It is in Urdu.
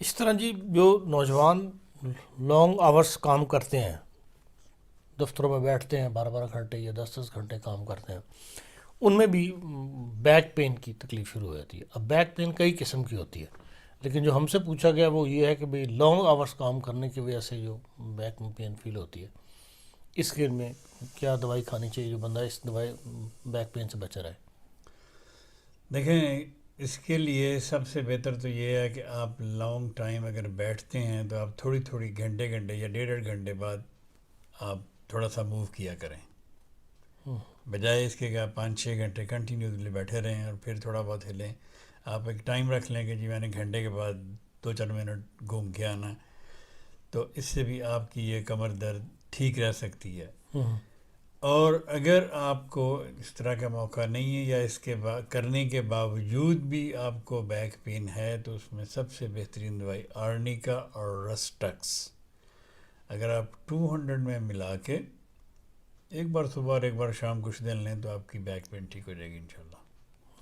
اس طرح جی جو نوجوان لانگ آورس کام کرتے ہیں، دفتروں میں بیٹھتے ہیں 12 12 گھنٹے یا 10 10 گھنٹے کام کرتے ہیں، ان میں بھی بیک پین کی تکلیف شروع ہو جاتی ہے. اب بیک پین کئی قسم کی ہوتی ہے، لیکن جو ہم سے پوچھا گیا وہ یہ ہے کہ بھئی لانگ آورس کام کرنے کی وجہ سے جو بیک میں پین فیل ہوتی ہے، اس کے میں کیا دوائی کھانی چاہیے جو بندہ اس دوائی بیک پین سے بچا رہے؟ دیکھیں، اس کے لیے سب سے بہتر تو یہ ہے کہ آپ لانگ ٹائم اگر بیٹھتے ہیں تو آپ تھوڑی تھوڑی گھنٹے گھنٹے یا 1.5 گھنٹے بعد آپ تھوڑا سا موو کیا کریں، بجائے اس کے کہ آپ 5 6 گھنٹے کنٹینیوسلی بیٹھے رہیں اور پھر تھوڑا بہت ہلیں. آپ ایک ٹائم رکھ لیں کہ جی میں نے گھنٹے کے بعد 2 4 منٹ گھوم کے آنا، تو اس سے بھی آپ کی یہ کمر درد ٹھیک رہ سکتی ہے. اور اگر آپ کو اس طرح کا موقع نہیں ہے یا اس کے کرنے کے باوجود بھی آپ کو بیک پین ہے، تو اس میں سب سے بہترین دوائی آرنیکا اور رسٹکس، اگر آپ 200 میں ملا کے ایک بار صبح اور ایک بار شام کچھ دن لیں تو آپ کی بیک پین ٹھیک ہو جائے گی انشاءاللہ.